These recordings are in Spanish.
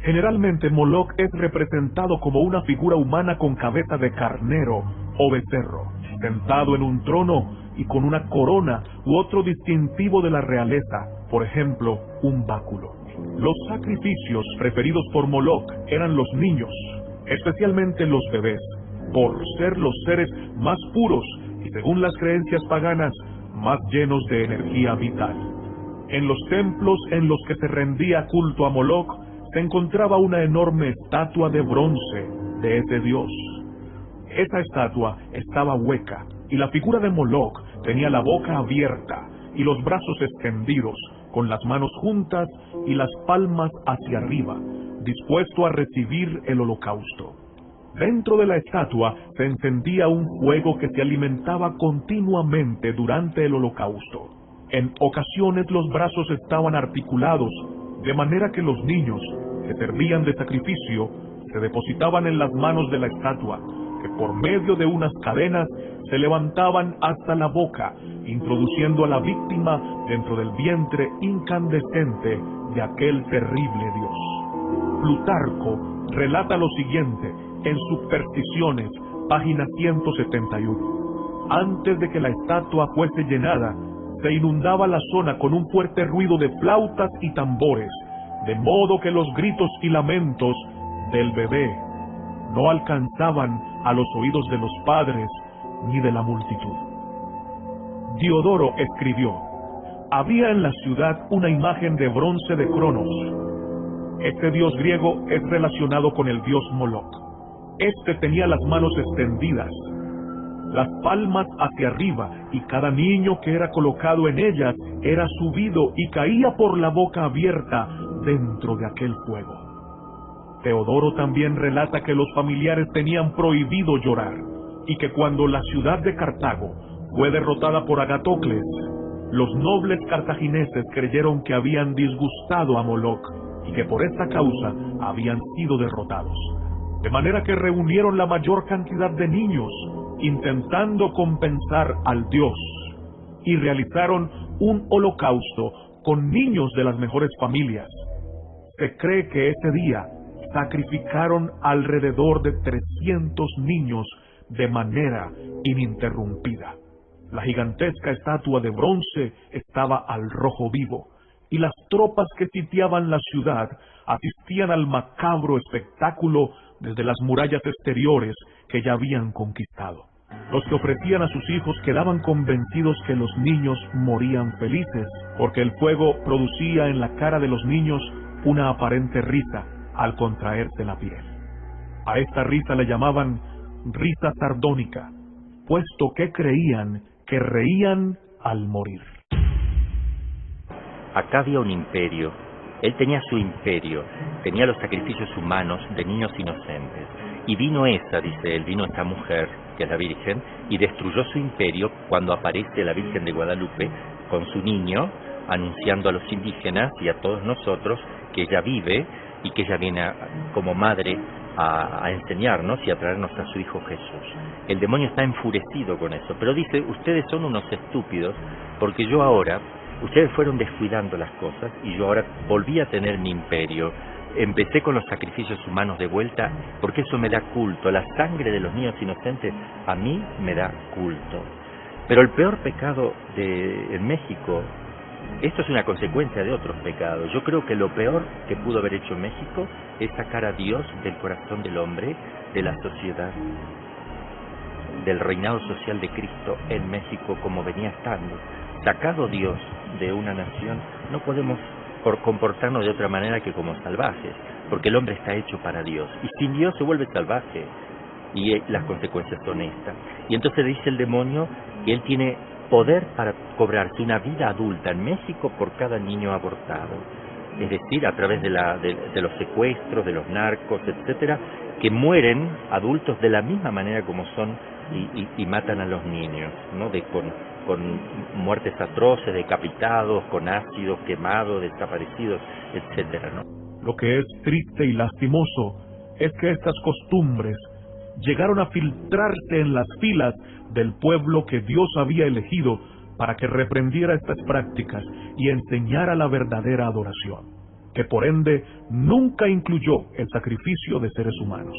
Generalmente Moloch es representado como una figura humana con cabeza de carnero o becerro, sentado en un trono y con una corona u otro distintivo de la realeza, por ejemplo, un báculo. Los sacrificios preferidos por Moloch eran los niños, especialmente los bebés, por ser los seres más puros y, según las creencias paganas, más llenos de energía vital. En los templos en los que se rendía culto a Moloch se encontraba una enorme estatua de bronce de ese dios. Esa estatua estaba hueca y la figura de Moloch tenía la boca abierta y los brazos extendidos, con las manos juntas y las palmas hacia arriba, dispuesto a recibir el holocausto. Dentro de la estatua se encendía un fuego que se alimentaba continuamente durante el holocausto. En ocasiones los brazos estaban articulados, de manera que los niños que servían de sacrificio se depositaban en las manos de la estatua, que por medio de unas cadenas se levantaban hasta la boca, introduciendo a la víctima dentro del vientre incandescente de aquel terrible dios. Plutarco relata lo siguiente en Supersticiones, página 171. Antes de que la estatua fuese llenada, se inundaba la zona con un fuerte ruido de flautas y tambores, de modo que los gritos y lamentos del bebé no alcanzaban a los oídos de los padres ni de la multitud. Diodoro escribió: había en la ciudad una imagen de bronce de Cronos. Este dios griego es relacionado con el dios Moloch. Este tenía las manos extendidas, las palmas hacia arriba, y cada niño que era colocado en ellas era subido y caía por la boca abierta dentro de aquel fuego. Teodoro también relata que los familiares tenían prohibido llorar, y que cuando la ciudad de Cartago fue derrotada por Agatocles, los nobles cartagineses creyeron que habían disgustado a Moloch y que por esta causa habían sido derrotados. De manera que reunieron la mayor cantidad de niños, intentando compensar al dios, y realizaron un holocausto con niños de las mejores familias. Se cree que ese día sacrificaron alrededor de 300 niños de manera ininterrumpida. La gigantesca estatua de bronce estaba al rojo vivo, y las tropas que sitiaban la ciudad asistían al macabro espectáculo desde las murallas exteriores que ya habían conquistado. Los que ofrecían a sus hijos quedaban convencidos que los niños morían felices, porque el fuego producía en la cara de los niños una aparente risa al contraerse la piel. A esta risa le llamaban risa sardónica, puesto que creían que reían al morir. Acá había un imperio. Él tenía su imperio, tenía los sacrificios humanos de niños inocentes. Y vino esta mujer, que es la Virgen, y destruyó su imperio cuando aparece la Virgen de Guadalupe con su niño, anunciando a los indígenas y a todos nosotros que ella vive y que ella viene como madre a enseñarnos y a traernos a su Hijo Jesús. El demonio está enfurecido con eso, pero dice: ustedes son unos estúpidos, porque ustedes fueron descuidando las cosas y yo ahora volví a tener mi imperio. Empecé con los sacrificios humanos de vuelta porque eso me da culto. La sangre de los niños inocentes a mí me da culto. Pero el peor pecado en México, esto es una consecuencia de otros pecados. Yo creo que lo peor que pudo haber hecho México es sacar a Dios del corazón del hombre, de la sociedad, del reinado social de Cristo en México como venía estando. Sacado Dios de una nación, no podemos comportarnos de otra manera que como salvajes, porque el hombre está hecho para Dios, y sin Dios se vuelve salvaje, y las consecuencias son estas. Y entonces dice el demonio que él tiene poder para cobrarse una vida adulta en México por cada niño abortado, es decir, a través de los secuestros, de los narcos, etcétera, que mueren adultos de la misma manera como son y matan a los niños, ¿no? Con muertes atroces, decapitados, con ácidos, quemados, desaparecidos, etcétera, ¿no? Lo que es triste y lastimoso es que estas costumbres llegaron a filtrarse en las filas del pueblo que Dios había elegido para que reprendiera estas prácticas y enseñara la verdadera adoración. que por ende nunca incluyó el sacrificio de seres humanos.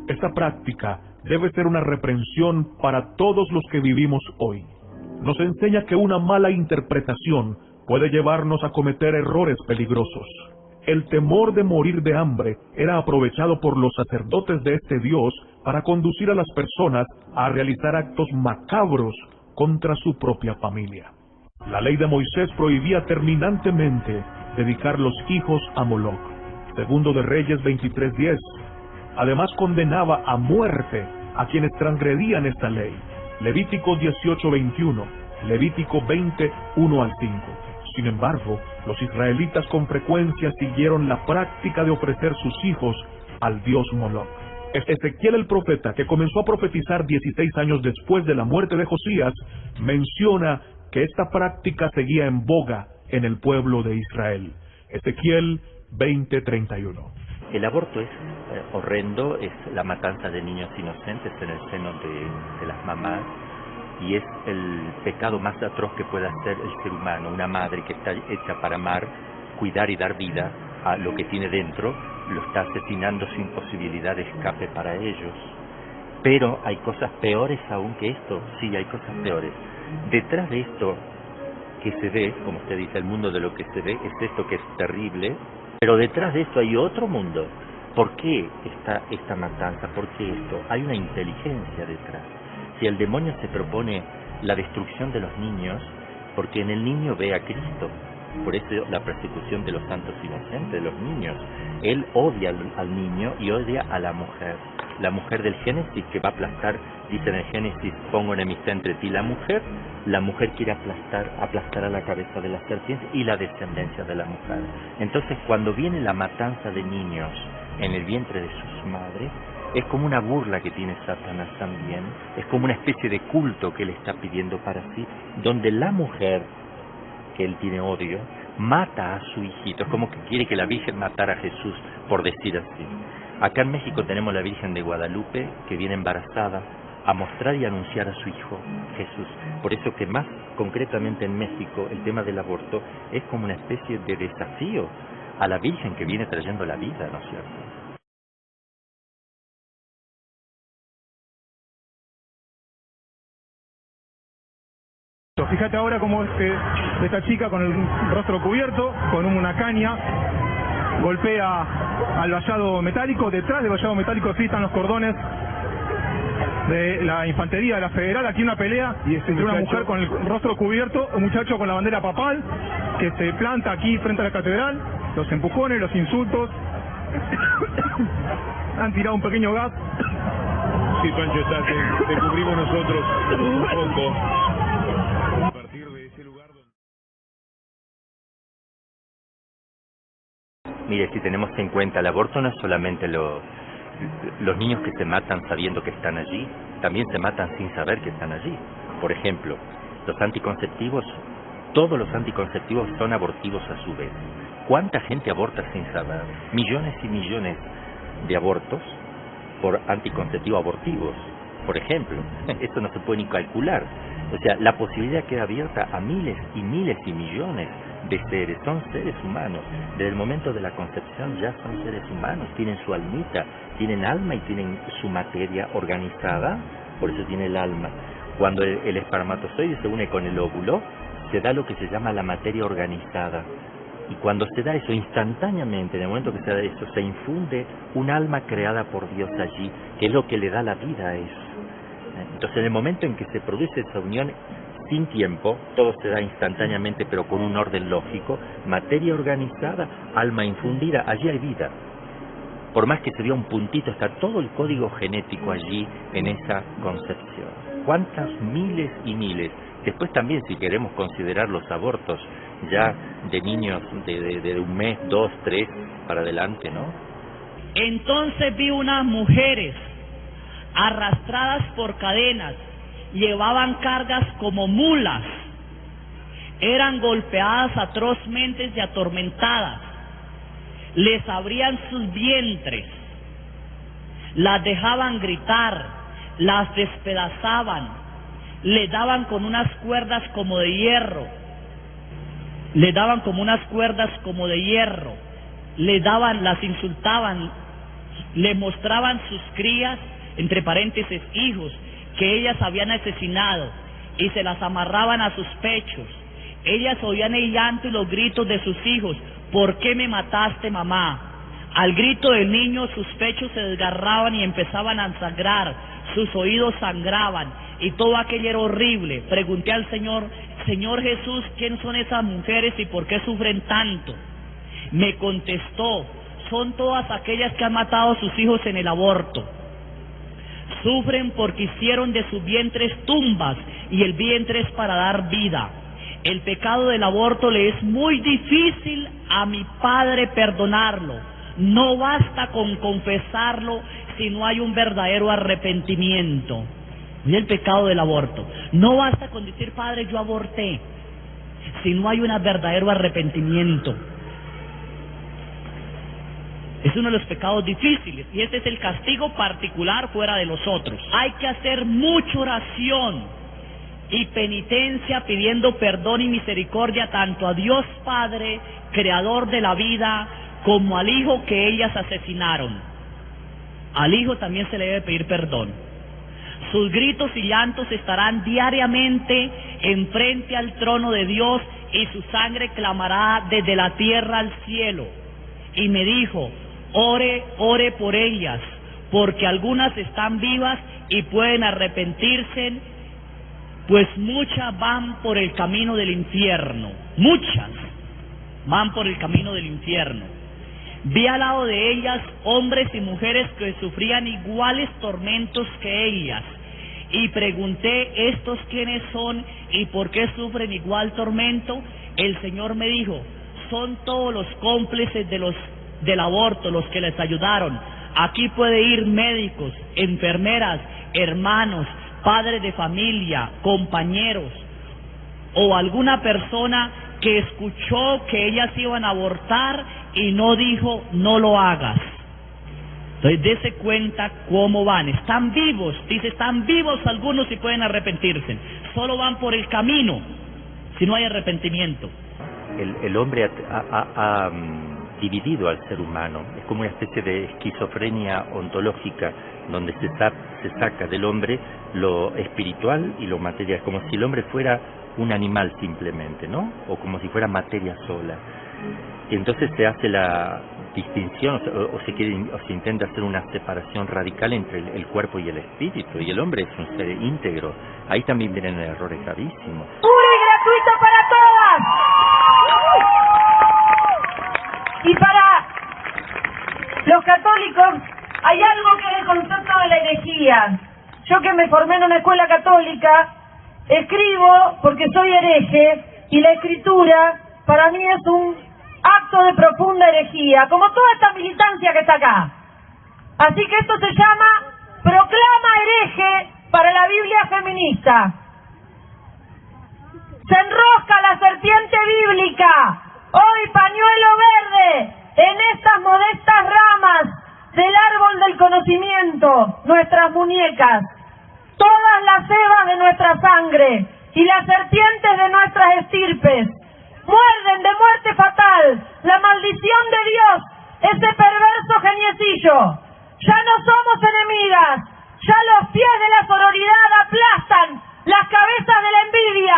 Esta práctica debe ser una reprensión para todos los que vivimos hoy. Nos enseña que una mala interpretación puede llevarnos a cometer errores peligrosos. El temor de morir de hambre era aprovechado por los sacerdotes de este Dios para conducir a las personas a realizar actos macabros contra su propia familia. La ley de Moisés prohibía terminantemente dedicar los hijos a Moloc. Segundo de Reyes 23:10. Además condenaba a muerte a quienes transgredían esta ley. Levítico 18:21, Levítico 20:1 al 5. Sin embargo, los israelitas con frecuencia siguieron la práctica de ofrecer sus hijos al dios Moloc. Ezequiel el profeta, que comenzó a profetizar 16 años después de la muerte de Josías, menciona que esta práctica seguía en boga en el pueblo de Israel. Ezequiel 20:31. El aborto es horrendo, es la matanza de niños inocentes en el seno de las mamás, y es el pecado más atroz que puede hacer el ser humano. Una madre que está hecha para amar, cuidar y dar vida a lo que tiene dentro, lo está asesinando sin posibilidad de escape para ellos. Pero hay cosas peores aún que esto, sí, hay cosas peores. Detrás de esto que se ve, como usted dice, el mundo de lo que se ve, es esto que es terrible, pero detrás de esto hay otro mundo. ¿Por qué está esta matanza? ¿Por qué esto? Hay una inteligencia detrás. Si el demonio se propone la destrucción de los niños, porque en el niño ve a Cristo. Por eso la persecución de los santos inocentes, de los niños. Él odia al niño y odia a la mujer. La mujer del Génesis, que va a aplastar, dice en el Génesis, pongo enemistad entre ti y la mujer quiere aplastar a la cabeza de la serpiente y la descendencia de la mujer. Entonces, cuando viene la matanza de niños en el vientre de sus madres, es como una burla que tiene Satanás también, es como una especie de culto que él está pidiendo para sí, donde la mujer, que él tiene odio, mata a su hijito. Es como que quiere que la Virgen matara a Jesús, por decir así. Acá en México tenemos la Virgen de Guadalupe, que viene embarazada a mostrar y anunciar a su hijo Jesús. Por eso que más concretamente en México el tema del aborto es como una especie de desafío a la Virgen que viene trayendo la vida, ¿no es cierto? Fíjate ahora cómo esta chica con el rostro cubierto, con una caña, golpea al vallado metálico. Detrás del vallado metálico sí están los cordones de la infantería de la Federal. Aquí una pelea entre una mujer con el rostro cubierto, un muchacho con la bandera papal que se planta aquí frente a la catedral. Los empujones, los insultos. Han tirado un pequeño gas. Sí, Pancho, te cubrimos nosotros un poco. A partir de ese lugar donde... Mire, si tenemos en cuenta, el aborto no es solamente los niños que se matan sabiendo que están allí, también se matan sin saber que están allí. Por ejemplo, los anticonceptivos, todos los anticonceptivos son abortivos a su vez. ¿Cuánta gente aborta sin saber? Millones y millones de abortos por anticonceptivos abortivos, por ejemplo. Esto no se puede ni calcular. O sea, la posibilidad queda abierta a miles y miles y millones de seres. Son seres humanos. Desde el momento de la concepción ya son seres humanos. Tienen su almita, tienen alma y tienen su materia organizada. Por eso tiene el alma. Cuando el espermatozoide se une con el óvulo, se da lo que se llama la materia organizada. Y cuando se da eso, instantáneamente, en el momento que se da eso, se infunde un alma creada por Dios allí, que es lo que le da la vida a eso. Entonces, en el momento en que se produce esa unión, sin tiempo, todo se da instantáneamente, pero con un orden lógico, materia organizada, alma infundida, allí hay vida. Por más que se vea un puntito, está todo el código genético allí, en esa concepción. ¿Cuántas miles y miles? Después también, si queremos considerar los abortos, ya de niños de un mes, 2, 3, para adelante, ¿no? Entonces vi unas mujeres arrastradas por cadenas, llevaban cargas como mulas, eran golpeadas atrozmente y atormentadas, les abrían sus vientres, las dejaban gritar, las despedazaban, les daban con unas cuerdas como de hierro, le daban como unas cuerdas como de hierro, las insultaban, le mostraban sus crías, entre paréntesis hijos, que ellas habían asesinado, y se las amarraban a sus pechos. Ellas oían el llanto y los gritos de sus hijos: ¿por qué me mataste, mamá? Al grito del niño sus pechos se desgarraban y empezaban a sangrar, sus oídos sangraban, y todo aquello era horrible. Pregunté al Señor: Señor Jesús, ¿quién son esas mujeres y por qué sufren tanto? Me contestó: son todas aquellas que han matado a sus hijos en el aborto. Sufren porque hicieron de sus vientres tumbas, y el vientre es para dar vida. El pecado del aborto le es muy difícil a mi padre perdonarlo. No basta con confesarlo si no hay un verdadero arrepentimiento. Y el pecado del aborto. No basta con decir: Padre, yo aborté, si no hay un verdadero arrepentimiento. Es uno de los pecados difíciles, y este es el castigo particular fuera de los otros. Hay que hacer mucha oración y penitencia pidiendo perdón y misericordia tanto a Dios Padre, creador de la vida, como al hijo que ellas asesinaron. Al hijo también se le debe pedir perdón. Sus gritos y llantos estarán diariamente enfrente al trono de Dios, y su sangre clamará desde la tierra al cielo. Y me dijo: ore por ellas, porque algunas están vivas y pueden arrepentirse, pues muchas van por el camino del infierno. Muchas van por el camino del infierno. Vi al lado de ellas hombres y mujeres que sufrían iguales tormentos que ellas, y pregunté: ¿estos quiénes son y por qué sufren igual tormento? El Señor me dijo: son todos los cómplices del aborto, los que les ayudaron. Aquí puede ir médicos, enfermeras, hermanos, padres de familia, compañeros, o alguna persona que escuchó que ellas iban a abortar y no dijo: no lo hagas. Entonces dése cuenta cómo van. Están vivos, dice, están vivos algunos y pueden arrepentirse. Solo van por el camino si no hay arrepentimiento. El hombre ha dividido al ser humano. Es como una especie de esquizofrenia ontológica, donde se saca del hombre lo espiritual y lo material, como si el hombre fuera un animal simplemente, ¿no? O como si fuera materia sola. Y entonces se hace la distinción, o se intenta hacer una separación radical entre el cuerpo y el espíritu, y el hombre es un ser íntegro. Ahí también vienen errores gravísimos. ¡Puro y gratuito para todas! Y para los católicos hay algo que es el concepto de la herejía. Yo, que me formé en una escuela católica, escribo porque soy hereje, y la escritura para mí es un acto de profunda herejía, como toda esta militancia que está acá. Así que esto se llama proclama hereje para la Biblia feminista. Se enrosca la serpiente bíblica, hoy pañuelo verde, en estas modestas ramas del árbol del conocimiento, nuestras muñecas, todas las cebas de nuestra sangre y las serpientes de nuestras estirpes. Muerden de muerte fatal la maldición de Dios, ese perverso geniecillo. Ya no somos enemigas, ya los pies de la sororidad aplastan las cabezas de la envidia.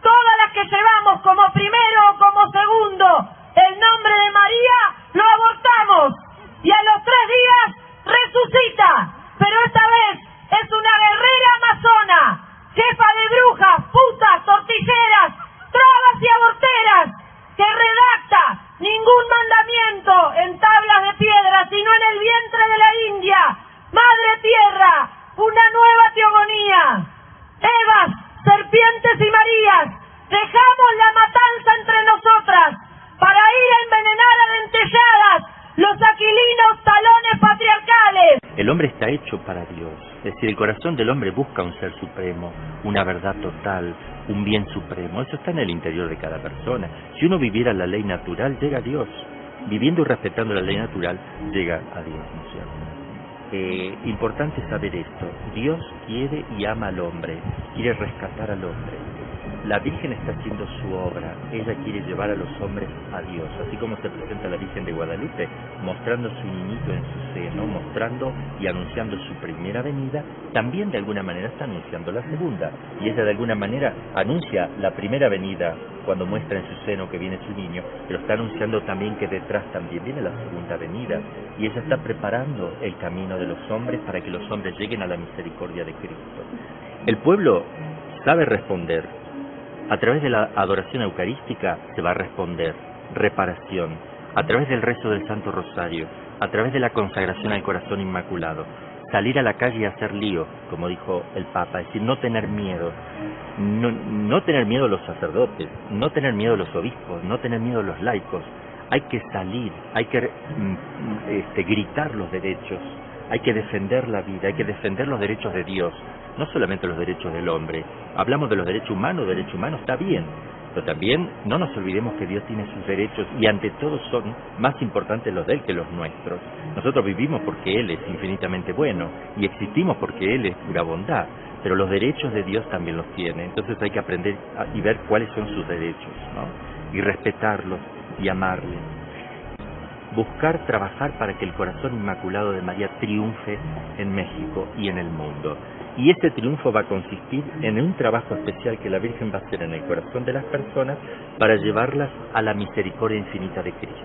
Todas las que llevamos como primero o como segundo el nombre de María, lo abortamos, y a los 3 días resucita, pero esta vez es una guerrera amazona, jefa de brujas, putas, tortilleras, trabas y aborteras, que redacta ningún mandamiento en tablas de piedra, sino en el vientre de la India. Madre tierra, una nueva teogonía. Evas, serpientes y Marías, dejamos la matanza entre nosotras para ir a envenenar a dentelladas los aquilinos talones patriarcales. El hombre está hecho para Dios, es decir, el corazón del hombre busca un ser supremo, una verdad total, un bien supremo. Eso está en el interior de cada persona. Si uno viviera la ley natural, llega a Dios. Viviendo y respetando la ley natural, llega a Dios, ¿no es cierto? Importante saber esto. Dios quiere y ama al hombre, quiere rescatar al hombre. la Virgen está haciendo su obra. Ella quiere llevar a los hombres a Dios, así como se presenta la Virgen de Guadalupe, mostrando su niñito en su seno, mostrando y anunciando su primera venida. También de alguna manera está anunciando la segunda, y ella de alguna manera anuncia la primera venida cuando muestra en su seno que viene su niño, pero está anunciando también que detrás también viene la segunda venida, y ella está preparando el camino de los hombres para que los hombres lleguen a la misericordia de Cristo. El pueblo sabe responder. A través de la adoración eucarística se va a responder reparación, a través del rezo del Santo Rosario, a través de la consagración al Corazón Inmaculado, salir a la calle y hacer lío, como dijo el Papa, es decir, no tener miedo, no tener miedo a los sacerdotes, no tener miedo a los obispos, no tener miedo a los laicos. Hay que salir, hay que gritar los derechos, hay que defender la vida, hay que defender los derechos de Dios, no solamente los derechos del hombre. Hablamos de los derechos humanos está bien, pero también no nos olvidemos que Dios tiene sus derechos y ante todo son más importantes los de Él que los nuestros. Nosotros vivimos porque Él es infinitamente bueno y existimos porque Él es pura bondad, pero los derechos de Dios también los tiene. Entonces hay que aprender y ver cuáles son sus derechos, ¿no? Y respetarlos y amarle. Buscar trabajar para que el corazón inmaculado de María triunfe en México y en el mundo. Y ese triunfo va a consistir en un trabajo especial que la Virgen va a hacer en el corazón de las personas para llevarlas a la misericordia infinita de Cristo.